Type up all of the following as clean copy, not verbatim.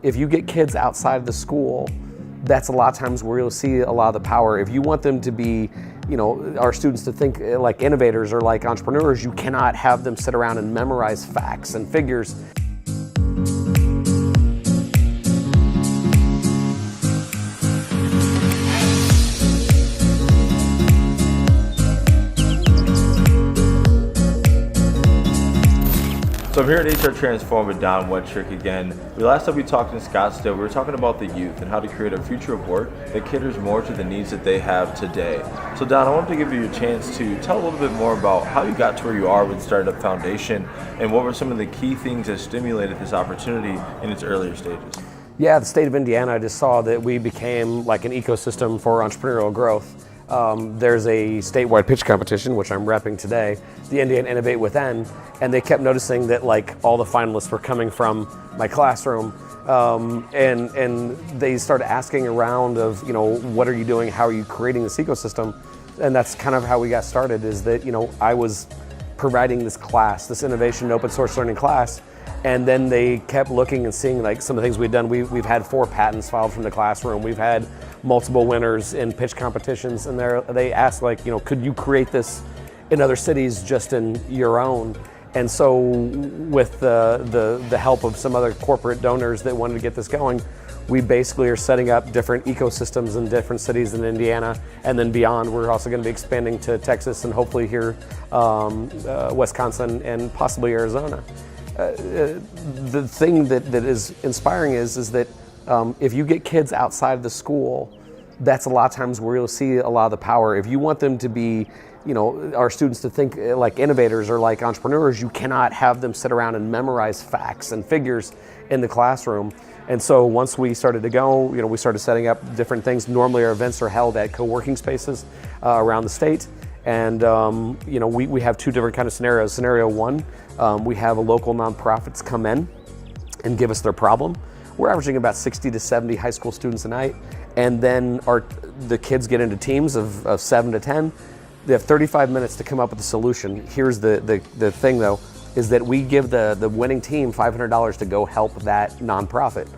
If you get kids outside of the school, that's a lot of times where you'll see a lot of the power. If you want them to be, our students to think like innovators or like entrepreneurs, you cannot have them sit around and memorize facts and figures. So I'm here at HR Transform with Wettrick again. The last time we talked in Scottsdale, we were talking about the youth and how to create a future of work that caters more to the needs that they have today. So Don, I wanted to give you a chance to tell a little bit more about how you got to where you are with STARTedUP Foundation and what were some of the key things that stimulated this opportunity in its earlier stages. Yeah, the state of Indiana just saw that we became like an ecosystem for entrepreneurial growth. There's a statewide pitch competition, which I'm repping today, the Indiana Innovate Within, and they kept noticing that like all the finalists were coming from my classroom, and they started asking around of, what are you doing, how are you creating this ecosystem? And that's kind of how we got started, is that, I was providing this class, this innovation open source learning class, and then they kept looking and seeing like some of the things we've done. We've had 4 patents filed from the classroom. We've had multiple winners in pitch competitions, and they asked like, could you create this in other cities just in your own? And so with the help of some other corporate donors that wanted to get this going, we basically are setting up different ecosystems in different cities in Indiana and then beyond. We're also going to be expanding to Texas and hopefully here, Wisconsin and possibly Arizona. The thing that is inspiring is that if you get kids outside of the school, that's a lot of times where you'll see a lot of the power. If you want them to be, our students to think like innovators or like entrepreneurs, you cannot have them sit around and memorize facts and figures in the classroom. And so once we started to go, we started setting up different things. Normally our events are held at co-working spaces around the state. And we have 2 different kind of scenarios. Scenario 1, we have a local nonprofits come in and give us their problem. We're averaging about 60 to 70 high school students a night, and then the kids get into teams of 7 to 10. They have 35 minutes to come up with a solution. Here's the thing though, is that we give the winning team $500 to go help that nonprofit.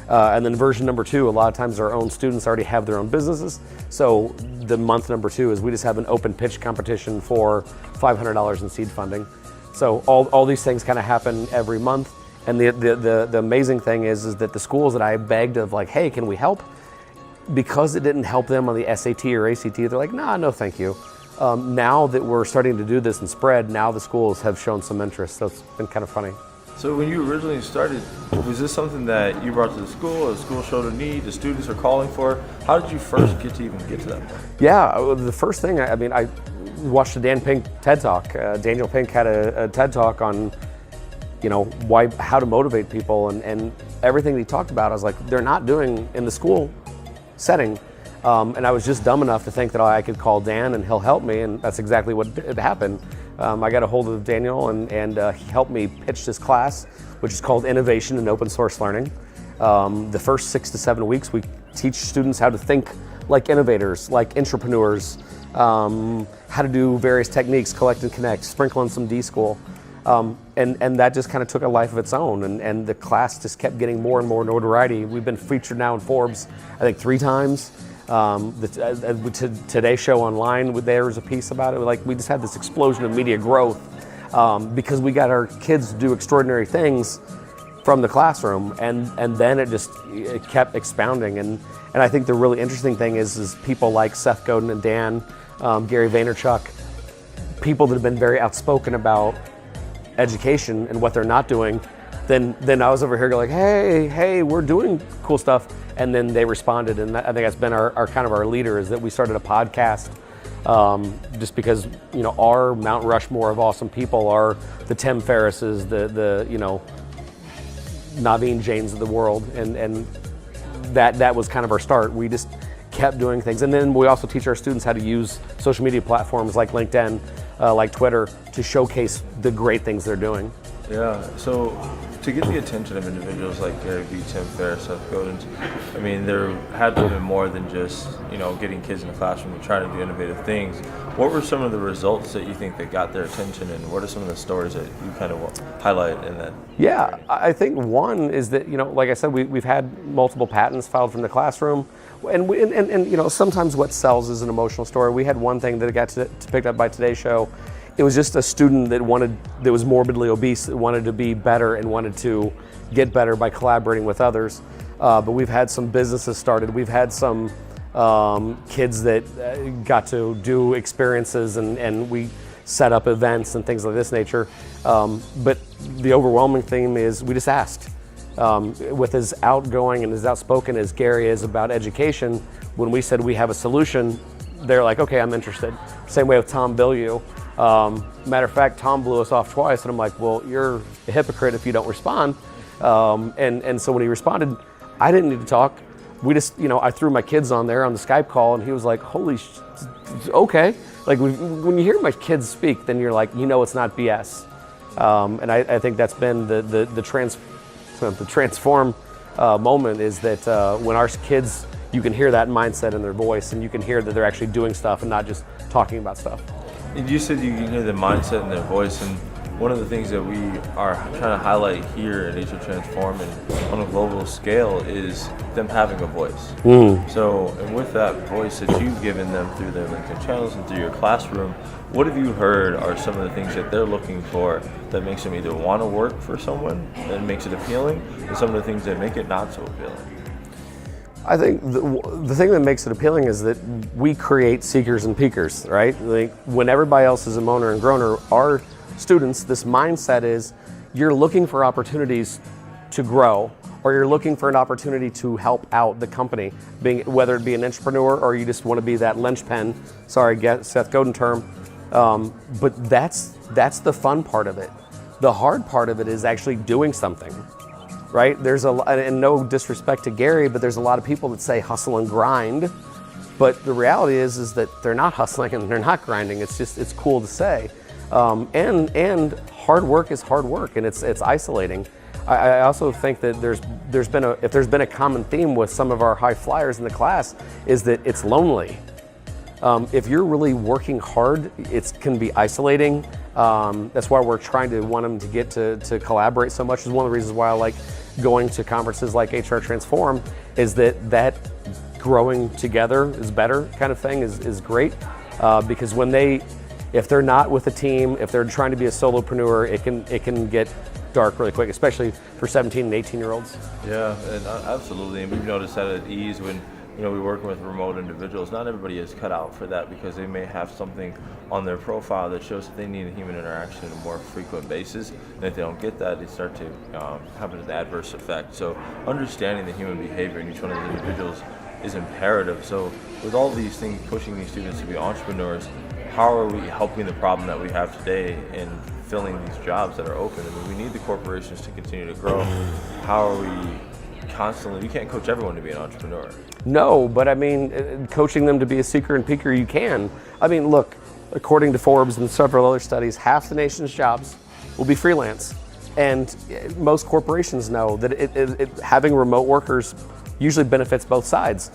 And then version number 2, a lot of times our own students already have their own businesses. So the month number 2 is we just have an open pitch competition for $500 in seed funding. So all these things kind of happen every month. And the amazing thing is that the schools that I begged of like, hey, can we help? Because it didn't help them on the SAT or ACT, they're like, nah, no thank you. Now that we're starting to do this and spread, now the schools have shown some interest. So it's been kind of funny. So when you originally started, was this something that you brought to the school showed a need, the students are calling for? How did you first get to even get to that point? Yeah, the first thing, I watched the Dan Pink TED Talk. Daniel Pink had a TED Talk on, how to motivate people, and everything that he talked about, I was like, they're not doing in the school setting. And I was just dumb enough to think that I could call Dan and he'll help me, and that's exactly what had happened. I got a hold of Daniel and he helped me pitch this class, which is called Innovation and Open Source Learning. The first 6 to 7 weeks, we teach students how to think like innovators, like entrepreneurs, how to do various techniques, collect and connect, sprinkle in some D-School. And that just kind of took a life of its own, and the class just kept getting more and more notoriety. We've been featured now in Forbes, I think 3 times. The Today Show online, there was a piece about it. Like, we just had this explosion of media growth because we got our kids to do extraordinary things from the classroom, and then it kept expounding. And I think the really interesting thing is people like Seth Godin and Dan, Gary Vaynerchuk, people that have been very outspoken about education and what they're not doing. Then I was over here going like, hey, we're doing cool stuff. And then they responded, and I think that's been our kind of our leader, is that we started a podcast just because, our Mount Rushmore of awesome people are the Tim Ferrisses, the Naveen Jains of the world, and that was kind of our start. We just kept doing things. And then we also teach our students how to use social media platforms like LinkedIn, like Twitter, to showcase the great things they're doing. Yeah, so to get the attention of individuals like Gary Vee, Tim Ferriss, Seth Godin, I mean, there had to have been more than just, getting kids in the classroom and trying to do innovative things. What were some of the results that you think that got their attention, and what are some of the stories that you kind of highlight in that? Yeah, journey? I think one is that, like I said, we've had multiple patents filed from the classroom, and sometimes what sells is an emotional story. We had one thing that got picked up by Today's Show. It was just a student that was morbidly obese, that wanted to be better and wanted to get better by collaborating with others. But we've had some businesses started. We've had some kids that got to do experiences, and we set up events and things of this nature. But the overwhelming theme is we just asked. With as outgoing and as outspoken as Gary is about education, when we said we have a solution, they're like, okay, I'm interested. Same way with Tom Bilyeu. Matter of fact, Tom blew us off twice, and I'm like, well, you're a hypocrite if you don't respond. And so when he responded, I didn't need to talk. We just, I threw my kids on there on the Skype call, and he was like, holy okay. Like when you hear my kids speak, then you're like, it's not BS. And I think that's been the transform moment, is that when our kids, you can hear that mindset in their voice, and you can hear that they're actually doing stuff and not just talking about stuff. You said you can hear the mindset in their voice, and one of the things that we are trying to highlight here at HR Transform and on a global scale is them having a voice. So, and with that voice that you've given them through their LinkedIn channels and through your classroom, what have you heard are some of the things that they're looking for that makes them either want to work for someone, that makes it appealing, and some of the things that make it not so appealing? I think the thing that makes it appealing is that we create seekers and peakers, right? Like when everybody else is a moaner and groaner, our students, this mindset is you're looking for opportunities to grow, or you're looking for an opportunity to help out the company, whether it be an entrepreneur or you just want to be that linchpin, sorry, Seth Godin term. But that's the fun part of it. The hard part of it is actually doing something. Right? And no disrespect to Gary, but there's a lot of people that say hustle and grind, but the reality is that they're not hustling and they're not grinding. It's cool to say, and hard work is hard work, and it's isolating. I also think that if there's been a common theme with some of our high flyers in the class, is that it's lonely. If you're really working hard, it can be isolating. That's why we're trying to want them to get to collaborate so much. Is one of the reasons why I like going to conferences like HR Transform, is that growing together is better kind of thing is great. Because if they're not with a team, if they're trying to be a solopreneur, it can get dark really quick, especially for 17 and 18-year-olds. Yeah, and absolutely. And we've noticed that at Ease when we're working with remote individuals, not everybody is cut out for that, because they may have something on their profile that shows that they need a human interaction on a more frequent basis, and if they don't get that, they start to have an adverse effect. So understanding the human behavior in each one of the individuals is imperative. So with all these things pushing these students to be entrepreneurs, how are we helping the problem that we have today in filling these jobs that are open? I mean, we need the corporations to continue to grow. How are we constantly, you can't coach everyone to be an entrepreneur. No, but I mean, coaching them to be a seeker and peaker, you can. I mean, look, according to Forbes and several other studies, half the nation's jobs will be freelance. And most corporations know that having remote workers usually benefits both sides.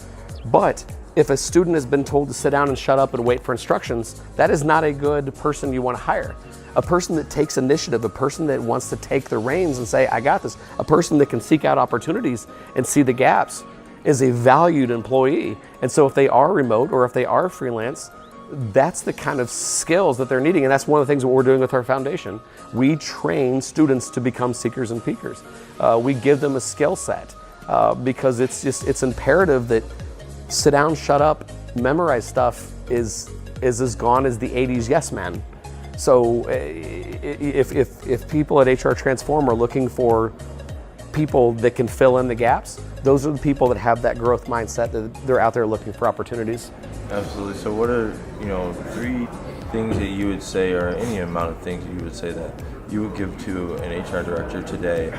But if a student has been told to sit down and shut up and wait for instructions, that is not a good person you want to hire. A person that takes initiative, a person that wants to take the reins and say, I got this, a person that can seek out opportunities and see the gaps, is a valued employee. And so if they are remote or if they are freelance, that's the kind of skills that they're needing. And that's one of the things that we're doing with our foundation. We train students to become seekers and peakers. We give them a skill set because it's imperative that sit down, shut up, memorize stuff is as gone as the 80s yes man. So if people at HR Transform are looking for people that can fill in the gaps, those are the people that have that growth mindset, that they're out there looking for opportunities. Absolutely. So what are 3 things that you would say, or any amount of things that you would say that you would give to an HR director today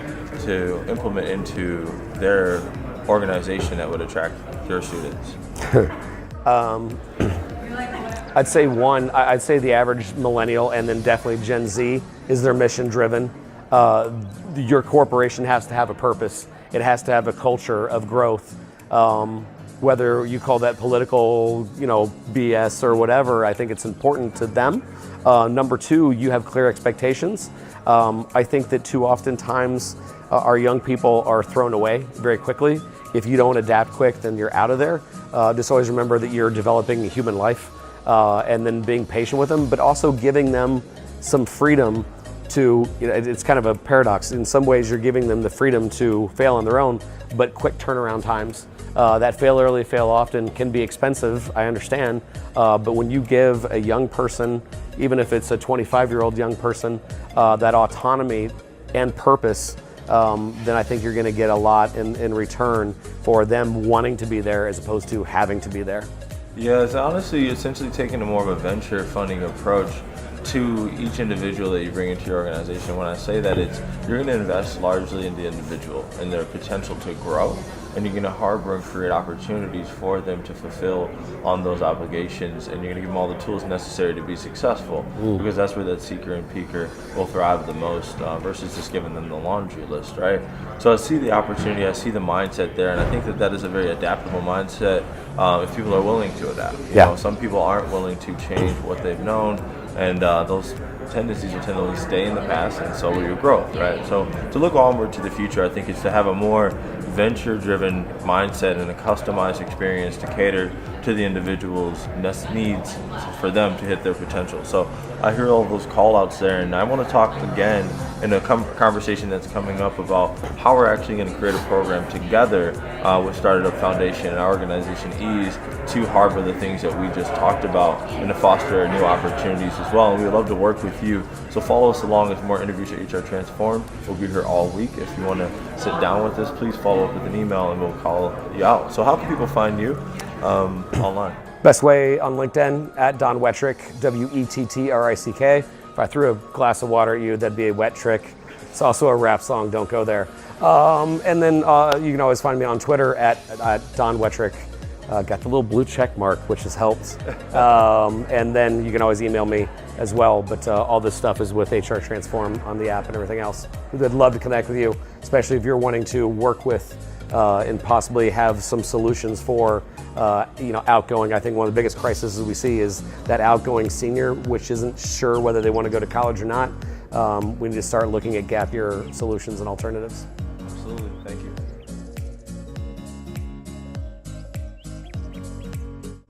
to implement into their organization that would attract your students? I'd say I'd say the average millennial, and then definitely Gen Z, is they're mission driven. your corporation has to have a purpose. It has to have a culture of growth. Whether you call that political, BS or whatever, I think it's important to them. Number two, you have clear expectations. I think that too often times our young people are thrown away very quickly. If you don't adapt quick, then you're out of there. Just always remember that you're developing a human life, and then being patient with them, but also giving them some freedom to, it's kind of a paradox. In some ways, you're giving them the freedom to fail on their own, but quick turnaround times. That fail early, fail often can be expensive, I understand, but when you give a young person, even if it's a 25-year-old young person, that autonomy and purpose, then I think you're going to get a lot in return for them wanting to be there as opposed to having to be there. Yeah, it's honestly essentially taking a more of a venture funding approach to each individual that you bring into your organization. When I say that, you're going to invest largely in the individual and their potential to grow, and you're going to harbor and create opportunities for them to fulfill on those obligations, and you're going to give them all the tools necessary to be successful, because that's where that seeker and peaker will thrive the most, versus just giving them the laundry list, right? So I see the opportunity, I see the mindset there, and I think that is a very adaptable mindset if people are willing to adapt. You know, some people aren't willing to change what they've known, and those tendencies will tend to stay in the past, and so will your growth, right? So to look onward to the future, I think it's to have a more venture-driven mindset and a customized experience to cater to the individual's needs for them to hit their potential. So I hear all those call-outs there, and I want to talk again in a conversation that's coming up about how we're actually going to create a program together with STARTedUP Foundation and our organization Ease to harbor the things that we just talked about and to foster new opportunities as well. And we'd love to work with you. So follow us along as more interviews at HR Transform. We'll be here all week. If you want to sit down with us, please follow up with an email and we'll call you out. So how can people find you online? Best way on LinkedIn, at Don Wettrick, Wettrick. If I threw a glass of water at you, that'd be a Wettrick. It's also a rap song, don't go there. And then you can always find me on Twitter at Don Wettrick. Got the little blue check mark, which has helped. And then you can always email me as well, but all this stuff is with HR Transform on the app and everything else. We'd love to connect with you, especially if you're wanting to work with and possibly have some solutions for outgoing. I think one of the biggest crises we see is that outgoing senior, which isn't sure whether they want to go to college or not. We need to start looking at gap year solutions and alternatives. Absolutely, thank you.